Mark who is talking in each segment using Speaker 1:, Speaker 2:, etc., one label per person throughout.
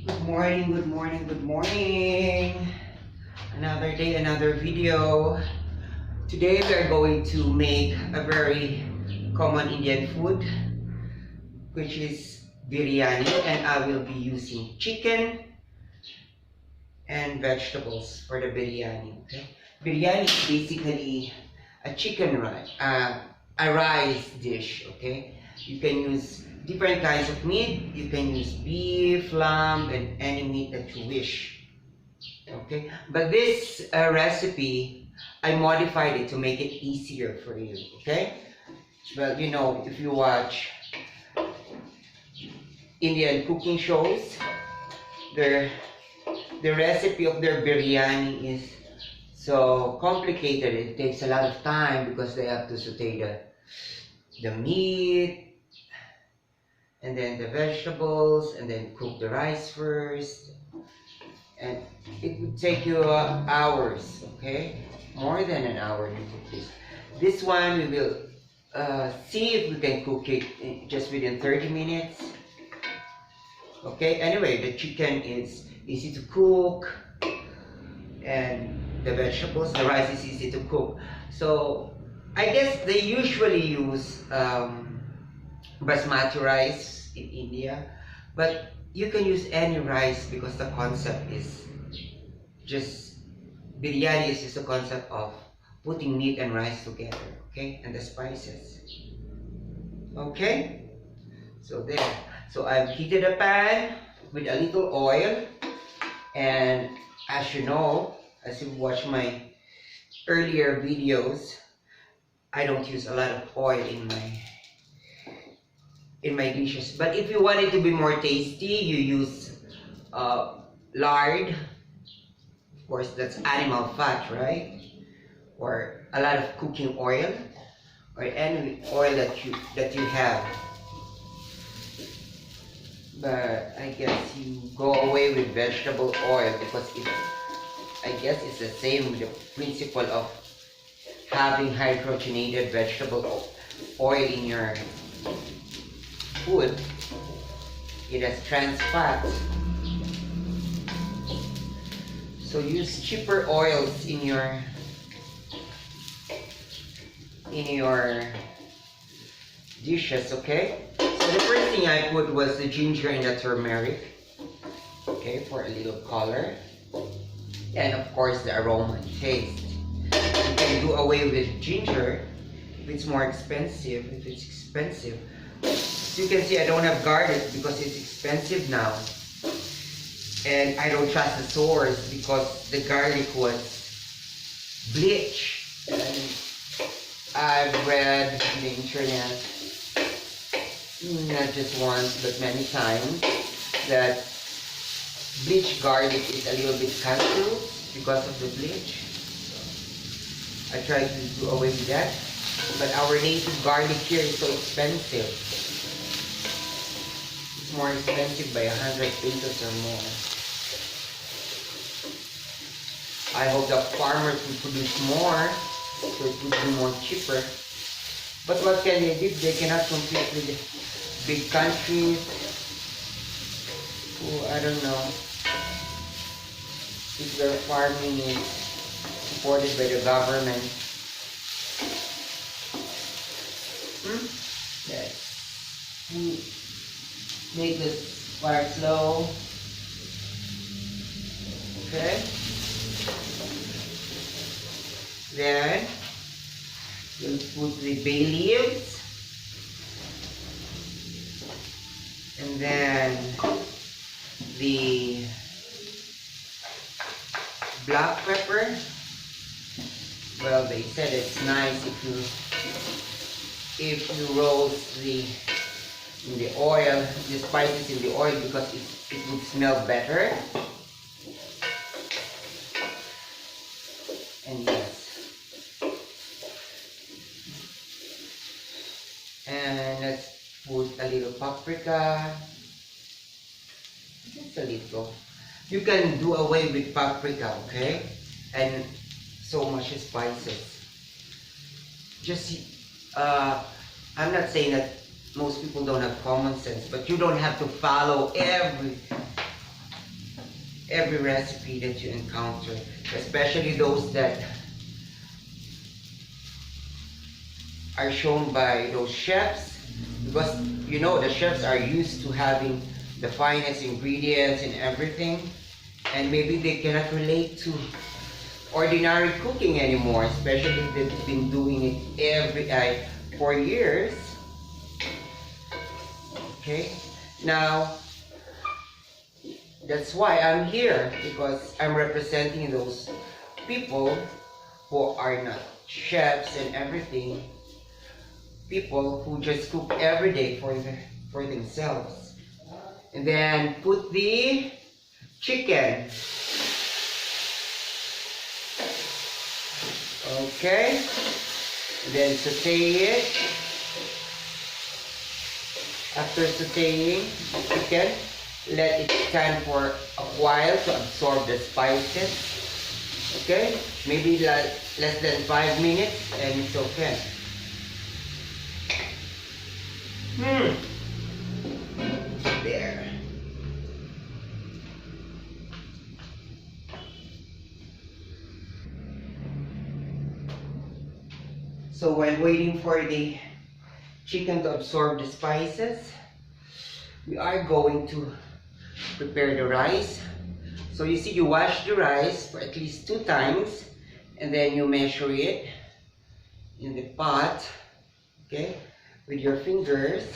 Speaker 1: Good morning, good morning, good morning. Another day, another video. Today we are going to make a very common Indian food, which is biryani, and I will be using chicken and vegetables for the biryani. Okay, biryani is basically a chicken rice, a rice dish. Okay, you can use different kinds of meat. You can use beef, lamb, and any meat that you wish. Okay, but this recipe, I modified it to make it easier for you. Okay, well, you know, if you watch Indian cooking shows, their the recipe of their biryani is so complicated. It takes a lot of time because they have to saute the meat and then the vegetables and then cook the rice first, and it would take you hours. Okay, more than an hour to cook this. This one we will see if we can cook it just within 30 minutes. Okay, anyway, the chicken is easy to cook, and the vegetables, the rice is easy to cook. So I guess they usually use basmati rice in India, but you can use any rice because the concept is just biryani is just a concept of putting meat and rice together. Okay, and the spices. Okay, so there. So I've heated a pan with a little oil, and as you know, as you watch my earlier videos, I don't use a lot of oil in my dishes. But if you want it to be more tasty, you use lard. Of course, that's animal fat, right? Or a lot of cooking oil, or any oil that you have. But I guess you go away with vegetable oil because I guess it's the same with the principle of having hydrogenated vegetable oil in your food. It has trans fat. So use cheaper oils in your dishes, okay? So the first thing I put was the ginger and the turmeric, okay, for a little color, and of course the aroma and taste. You can do away with ginger if it's more expensive. If it's expensive, as you can see, I don't have garlic because it's expensive now, and I don't trust the source because the garlic was bleached. And I've read on the internet, not just once but many times, that bleached garlic is a little bit cancerous because of the bleach. So I tried to do away with that, but our native garlic here is so expensive. It's more expensive by 100 pesos or more. I hope the farmers will produce more so it would be more cheaper. But what can they do? They cannot compete with the big countries who, I don't know, if their farming is supported by the government. Yes. Make this fire slow. Okay. Then we'll put the bay leaves, and then the black pepper. Well, they said it's nice if you roast in the oil, the spices in the oil, because it would smell better. And yes. And let's put a little paprika. Just a little. You can do away with paprika, okay? And so much spices. Just, I'm not saying that most people don't have common sense, but you don't have to follow every recipe that you encounter, especially those that are shown by those chefs, because you know the chefs are used to having the finest ingredients and everything, and maybe they cannot relate to ordinary cooking anymore, especially if they've been doing it for years. Okay, now that's why I'm here, because I'm representing those people who are not chefs and everything, people who just cook every day for themselves. And then put the chicken. Okay, and then saute it. After sauteing the chicken, let it stand for a while to absorb the spices. Okay, maybe like less than 5 minutes, and it's okay. There. So while waiting for the chicken to absorb the spices, we are going to prepare the rice. So you see, you wash the rice for at least 2 times, and then you measure it in the pot, okay, with your fingers,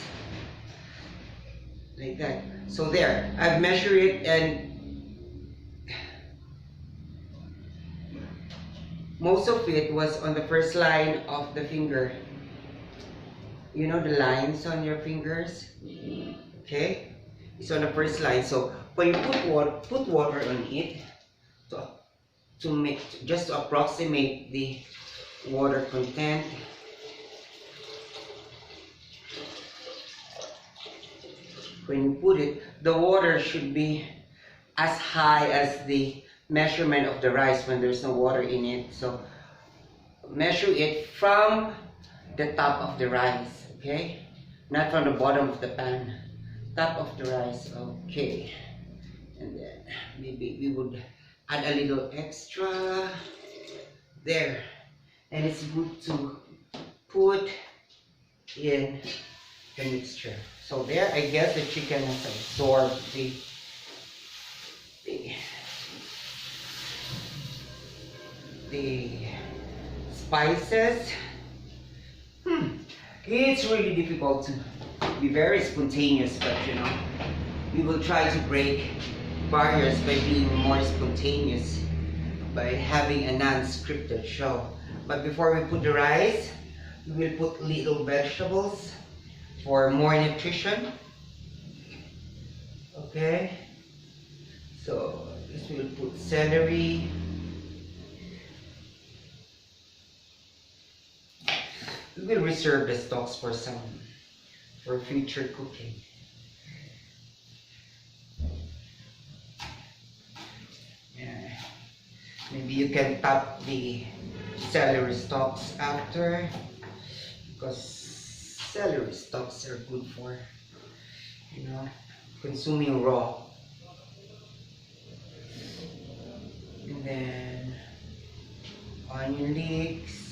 Speaker 1: like that. So there, I've measured it, and most of it was on the first line of the finger. You know the lines on your fingers? Okay? It's on the first line. So when you put water on it to make, just to approximate the water content. When you put it, the water should be as high as the measurement of the rice when there's no water in it. So measure it from the top of the rice, okay? Not from the bottom of the pan. Top of the rice, okay. And then maybe we would add a little extra there. And it's good to put in the mixture. So there, I guess the chicken has absorbed the spices. It's really difficult to be very spontaneous, but you know, we will try to break barriers by being more spontaneous, by having a non-scripted show. But before we put the rice, we will put little vegetables for more nutrition. Okay, so this will put celery. We will reserve the stalks for future cooking. Yeah. Maybe you can top the celery stalks after, because celery stalks are good for, you know, consuming raw. And then onion leeks.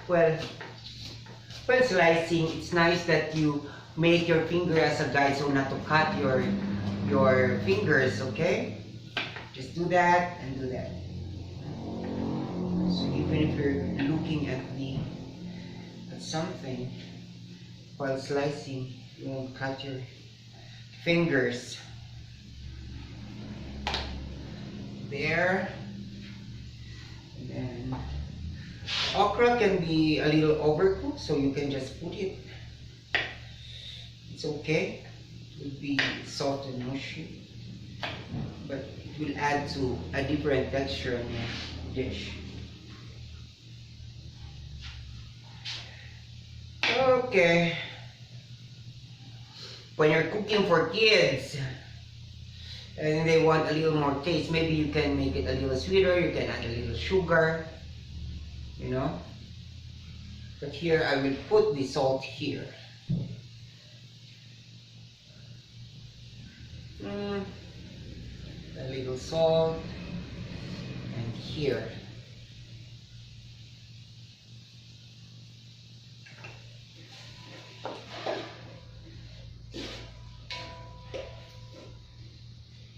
Speaker 1: Well, slicing, it's nice that you make your finger as a guide so not to cut your fingers, okay? Just do that and do that. So even if you're looking at something while slicing, you won't cut your fingers. There. And then okra can be a little overcooked, so you can just put it. It's okay. It will be soft and mushy, but it will add to a different texture in your dish. Okay. When you're cooking for kids and they want a little more taste, maybe you can make it a little sweeter, you can add a little sugar. you know. But here I will put the salt here. A little salt, and here.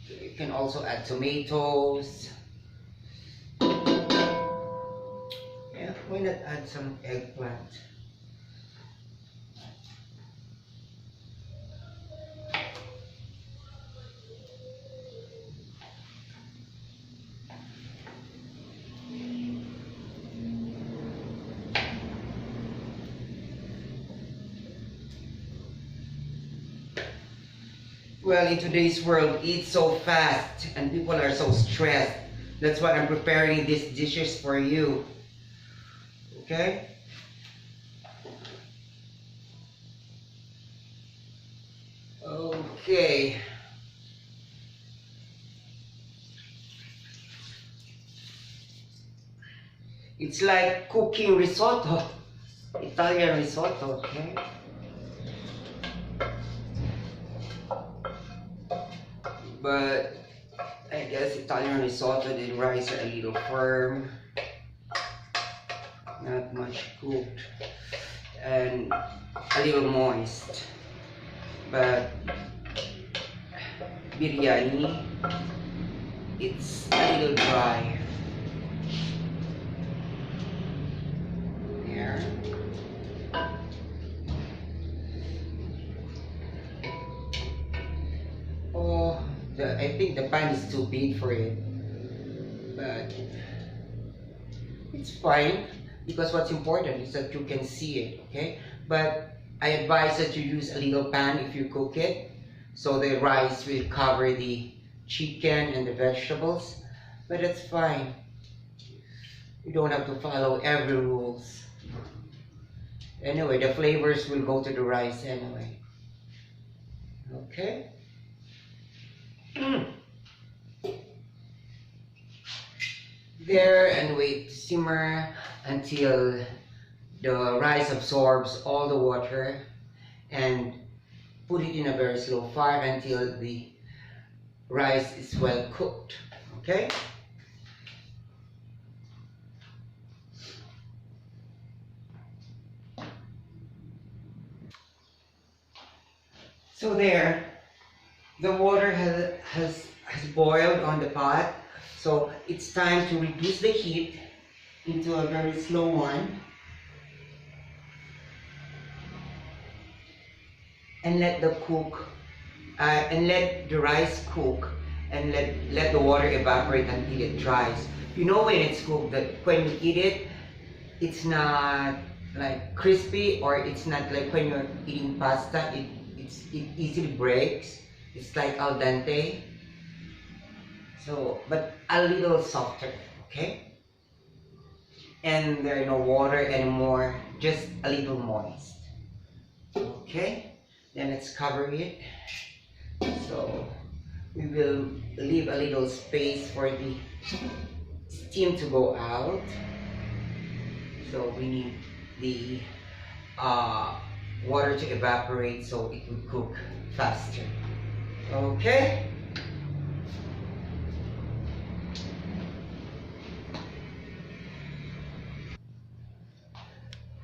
Speaker 1: You can also add tomatoes. Yeah, why not add some eggplant? Well, in today's world, it's so fast and people are so stressed. That's why I'm preparing these dishes for you. Okay? Okay. It's like cooking risotto. Italian risotto, okay? But I guess Italian risotto, the rice are a little firm, not much cooked, and a little moist. But biryani, it's a little dry. There. Oh, I think the pan is too big for it, but it's fine because what's important is that you can see it, okay? But I advise that you use a little pan if you cook it, so the rice will cover the chicken and the vegetables, but it's fine. You don't have to follow every rules. Anyway, the flavors will go to the rice anyway. Okay? There, and wait to simmer until the rice absorbs all the water, and put it in a very slow fire until the rice is well cooked. Okay? So there, the water has boiled on the pot. So it's time to reduce the heat into a very slow one. And let the rice cook, and let the water evaporate until it dries. You know when it's cooked, that when you eat it, it's not like crispy, or it's not like when you're eating pasta, it easily breaks. It's like al dente. So, but a little softer, okay? And there are no water anymore, just a little moist. Okay? Then let's cover it. So we will leave a little space for the steam to go out. So we need the water to evaporate so it will cook faster. Okay?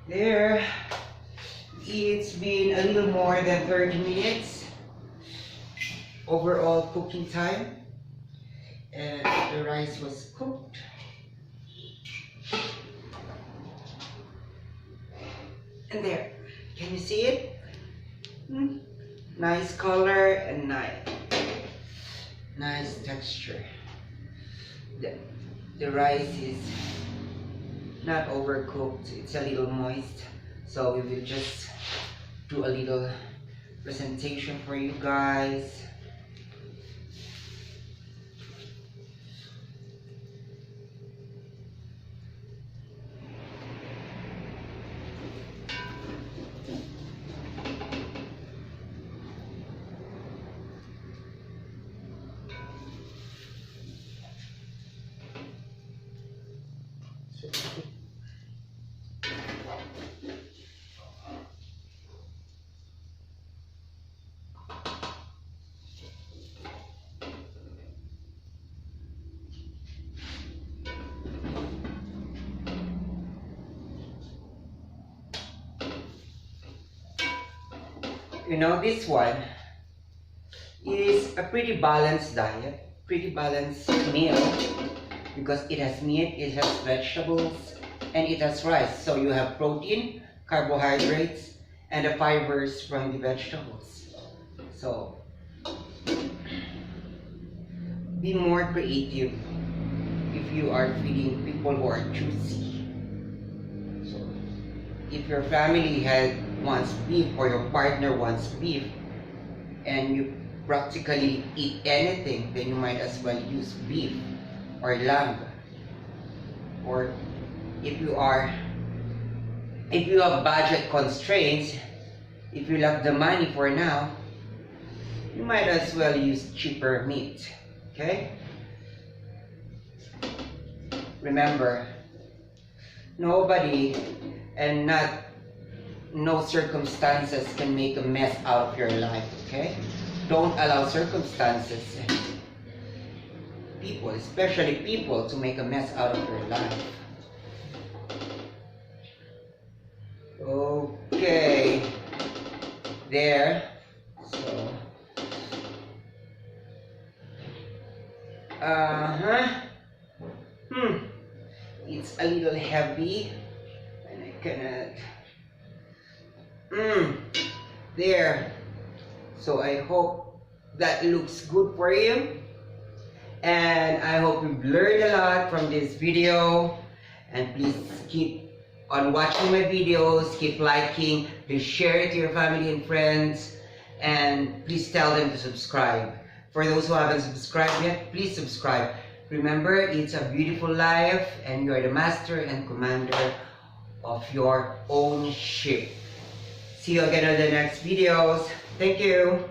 Speaker 1: There. It's been a little more than 30 minutes overall cooking time, and the rice was cooked. And there, can you see it? Nice color and nice texture. The rice is not overcooked, it's a little moist, so we will just do a little presentation for you guys. You know, this one is a pretty balanced diet, pretty balanced meal, because it has meat, it has vegetables, and it has rice. So you have protein, carbohydrates, and the fibers from the vegetables. So be more creative if you are feeding people who are choosy. So if your family wants beef, or your partner wants beef, and you practically eat anything, then you might as well use beef or lamb. Or if you have budget constraints, if you lack the money for now, you might as well use cheaper meat. Okay? Remember, nobody and no circumstances can make a mess out of your life, okay? Don't allow circumstances and people, especially people, to make a mess out of your life. Okay, there. So, it's a little heavy, and I cannot. There. So I hope that looks good for you, and I hope you've learned a lot from this video. And please keep on watching my videos, keep liking, please share it to your family and friends, and please tell them to subscribe. For those who haven't subscribed yet, please subscribe. Remember, it's a beautiful life, and you are the master and commander of your own ship. See you again on the next videos. Thank you.